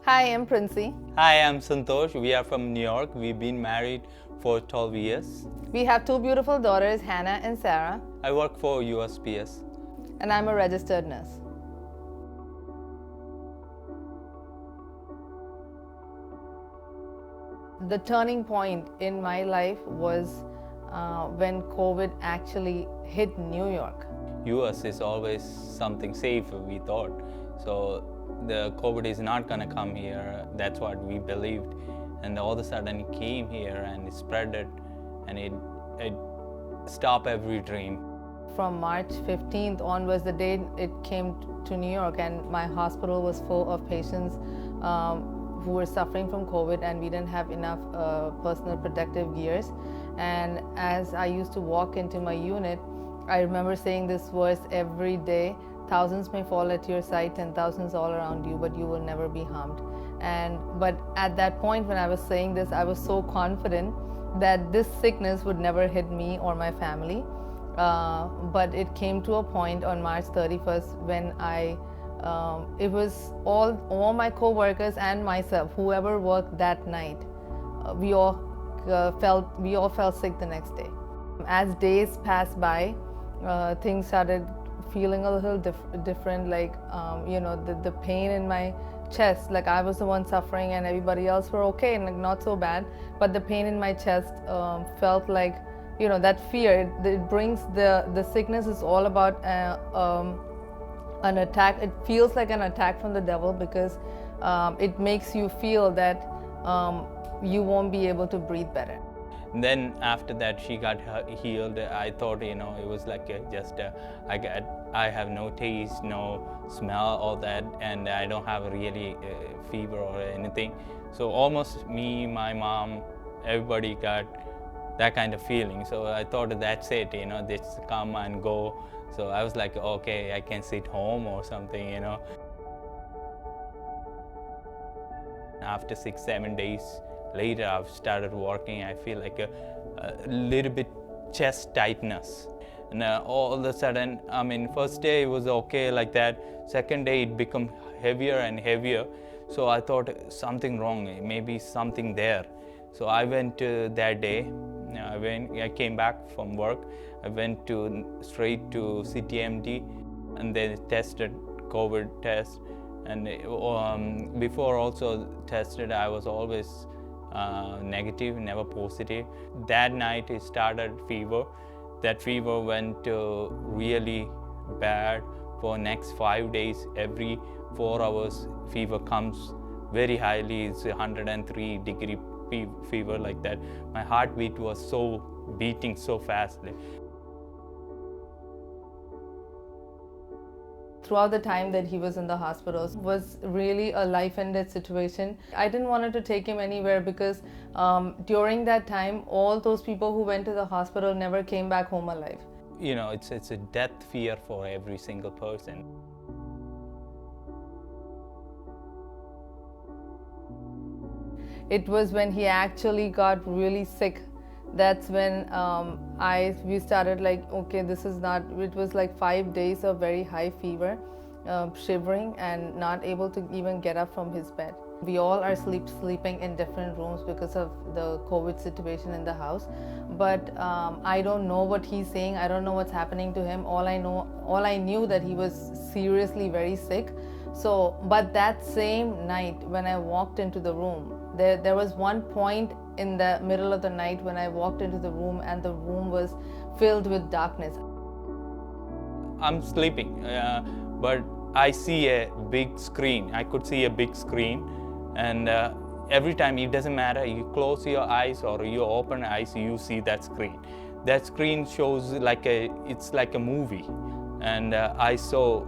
Hi, I'm Princy. Hi, I'm Santhosh. We are from New York. We've been married for 12 years. We have two beautiful daughters, Hannah and Sarah, I work for USPS. and I'm a registered nurse. The turning point in my life was when COVID actually hit New York. US is always something safe, we thought. So the COVID is not going to come here. That's what we believed. And all of a sudden it came here and it spread it and it stopped every dream. From March 15th on was the day it came to New York, and my hospital was full of patients who were suffering from COVID, and we didn't have enough personal protective gears. And as I used to walk into my unit, I remember saying this verse every day: thousands may fall at your side and thousands all around you, but you will never be harmed. But at that point when I was saying this, I was so confident that this sickness would never hit me or my family. But it came to a point on March 31st when it was all my co-workers and myself, whoever worked that night, we all felt sick the next day. As days passed by, things started feeling a little different, like the pain in my chest, like I was the one suffering and everybody else were okay and like not so bad, but the pain in my chest felt like, that fear. It brings the sickness is all about an attack. It feels like an attack from the devil because it makes you feel that you won't be able to breathe better. And then after that she got healed. I thought, it was like I have no taste, no smell, all that, and I don't have really fever or anything. So almost me, my mom, everybody got that kind of feeling. So I thought that's it, this come and go. So I was like, okay, I can sit home or something, After 6-7 days later, I've started working. I feel like a little bit chest tightness. And all of a sudden, first day it was okay like that. Second day it became heavier and heavier. So I thought something wrong, maybe something there. So I went that day. I came back from work. I went straight to CTMD, and then tested COVID test. And before also tested, I was always negative, never positive. That night it started fever. That fever went really bad for next 5 days. Every 4 hours fever comes very highly. It's 103-degree fever like that. My heartbeat was beating so fastly. Throughout the time that he was in the hospital was really a life and death situation. I didn't want to take him anywhere because during that time, all those people who went to the hospital never came back home alive. It's a death fear for every single person. It was when he actually got really sick. That's when we started like, okay, this is not, it was like 5 days of very high fever, shivering and not able to even get up from his bed. We all are sleeping in different rooms because of the COVID situation in the house. But I don't know what he's saying. I don't know what's happening to him. All I knew that he was seriously very sick. So, but that same night when I walked into the room, there was one point in the middle of the night when I walked into the room and the room was filled with darkness. I'm sleeping, but I see a big screen. I could see a big screen, and every time, it doesn't matter, you close your eyes or you open eyes, you see that screen. That screen shows it's like a movie, and I saw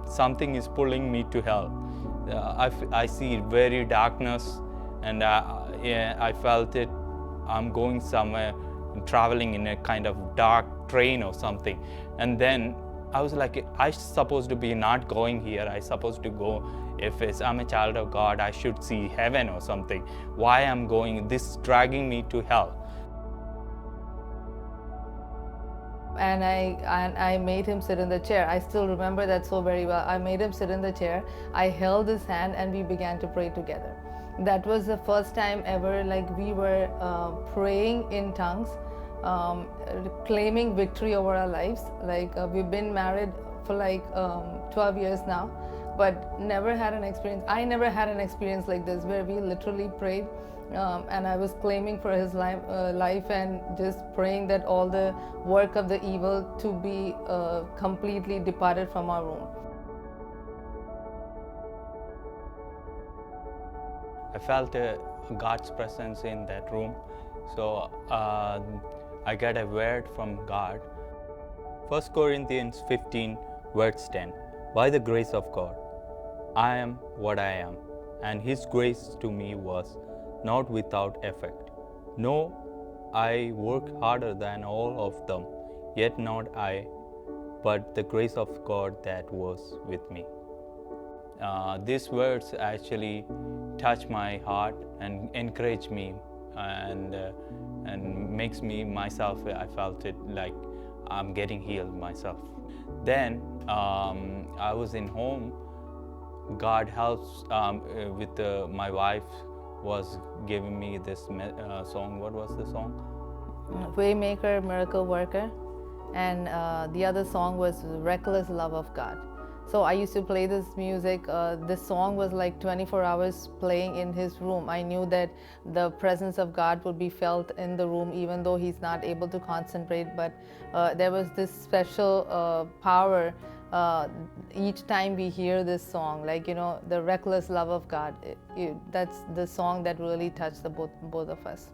something is pulling me to hell. I see very darkness, and I felt it. I'm going somewhere, traveling in a kind of dark train or something. And then I was like, I supposed to be not going here. I supposed to go. If I'm a child of God, I should see heaven or something. Why I'm going? This dragging me to hell. and I made him sit in the chair. I still remember that so very well. I made him sit in the chair. I held his hand and we began to pray together. That was the first time ever like we were praying in tongues, claiming victory over our lives. Like we've been married for like 12 years now, but never had an experience. I never had an experience like this where we literally prayed. And I was claiming for his life and just praying that all the work of the evil to be completely departed from our room. I felt God's presence in that room, so I got a word from God. 1 Corinthians 15, verse 10. By the grace of God, I am what I am, and His grace to me was not without effect. No, I worked harder than all of them, yet not I, but the grace of God that was with me. These words actually touch my heart and encourage me, and makes me myself. I felt it like I'm getting healed myself. Then I was in home. God helps with my wife was giving me this song. What was the song? Waymaker, Miracle Worker, and the other song was Reckless Love of God. So I used to play this music. This song was like 24 hours playing in his room. I knew that the presence of God would be felt in the room even though he's not able to concentrate, but there was this special power each time we hear this song, like, you know, the reckless love of God. That's the song that really touched the both of us.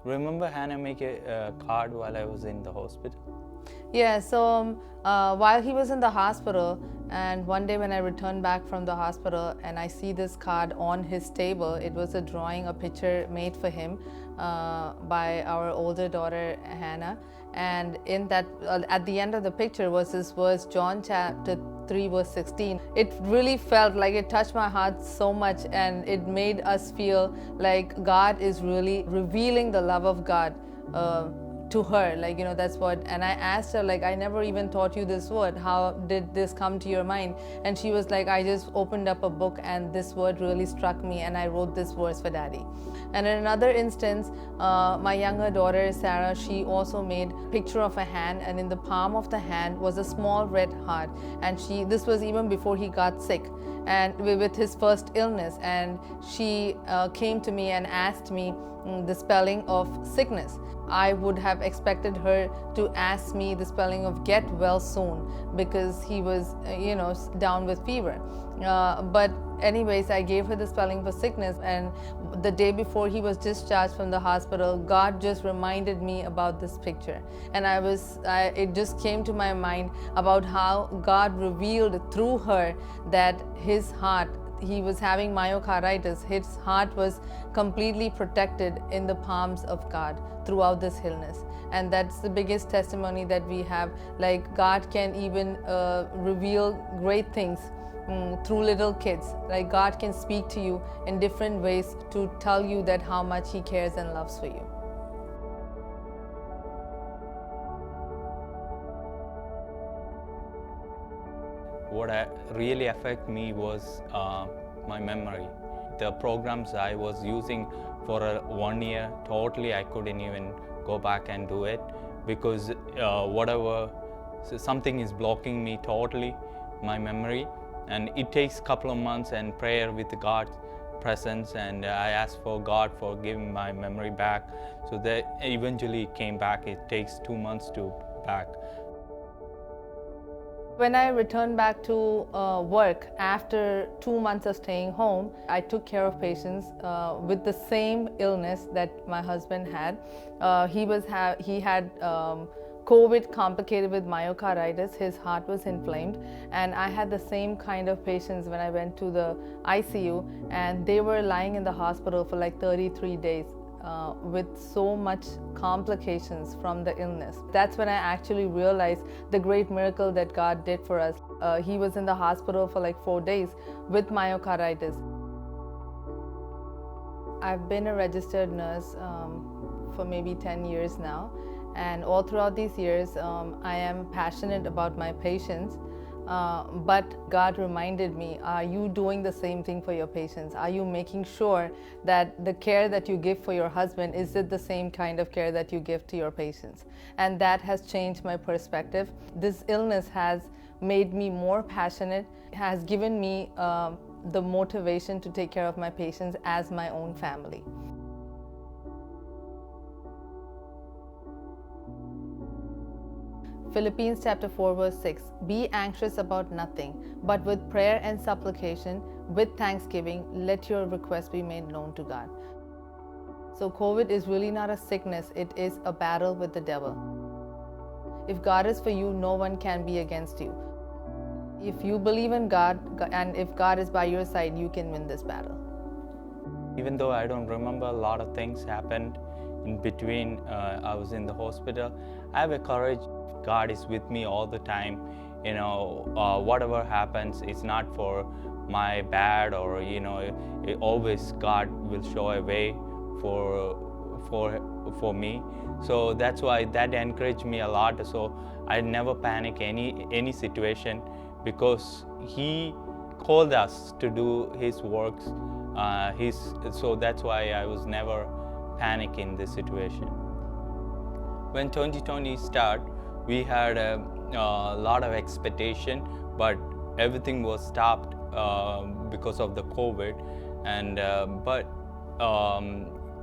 Remember Hannah make a card while I was in the hospital? Yeah, so while he was in the hospital, and one day when I returned back from the hospital and I see this card on his table, it was a drawing, a picture made for him by our older daughter Hannah, and in that at the end of the picture was this verse, John chapter 3 verse 16. It really felt like it touched my heart so much, and it made us feel like God is really revealing the love of God to her, like, you know, that's what. And I asked her, like, I never even taught you this word, how did this come to your mind? And she was like, I just opened up a book and this word really struck me and I wrote this verse for Daddy. And in another instance, my younger daughter Sarah, she also made a picture of a hand, and in the palm of the hand was a small red heart, and this was even before he got sick and with his first illness, and she came to me and asked me the spelling of sickness. I would have expected her to ask me the spelling of get well soon, because he was, you know, down with fever. But anyways, I gave her the spelling for sickness, and the day before he was discharged from the hospital, God just reminded me about this picture. And it just came to my mind about how God revealed through her that his heart, he was having myocarditis. His heart was completely protected in the palms of God throughout this illness. And that's the biggest testimony that we have. Like, God can even reveal great things through little kids. Like, God can speak to you in different ways to tell you that how much He cares and loves for you. What really affected me was my memory. The programs I was using for 1 year, totally I couldn't even go back and do it, because something is blocking me totally, my memory. And it takes a couple of months and prayer with God's presence, and I asked for God for giving my memory back. So that eventually came back. It takes 2 months to back. When I returned back to work after 2 months of staying home, I took care of patients with the same illness that my husband had. He had COVID complicated with myocarditis. His heart was inflamed, and I had the same kind of patients when I went to the ICU, and they were lying in the hospital for like 33 days. With so much complications from the illness. That's when I actually realized the great miracle that God did for us. He was in the hospital for like 4 days with myocarditis. I've been a registered nurse for maybe 10 years now, and all throughout these years, I am passionate about my patients. But God reminded me, are you doing the same thing for your patients? Are you making sure that the care that you give for your husband, is it the same kind of care that you give to your patients? And that has changed my perspective. This illness has made me more passionate, has given me the motivation to take care of my patients as my own family. Philippians chapter 4 verse 6, be anxious about nothing, but with prayer and supplication, with thanksgiving, let your requests be made known to God. So COVID is really not a sickness, it is a battle with the devil. If God is for you, no one can be against you. If you believe in God, and if God is by your side, you can win this battle. Even though I don't remember, a lot of things happened in between. I was in the hospital. I have a courage. God is with me all the time. Whatever happens, it's not for my bad, or always God will show a way for me. So that's why that encouraged me a lot. So I never panic any situation, because He called us to do His works. So that's why I was never panic in this situation. When 2020 started, we had a lot of expectation, but everything was stopped because of the COVID. But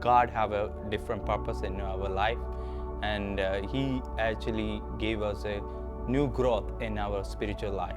God have a different purpose in our life, and He actually gave us a new growth in our spiritual life.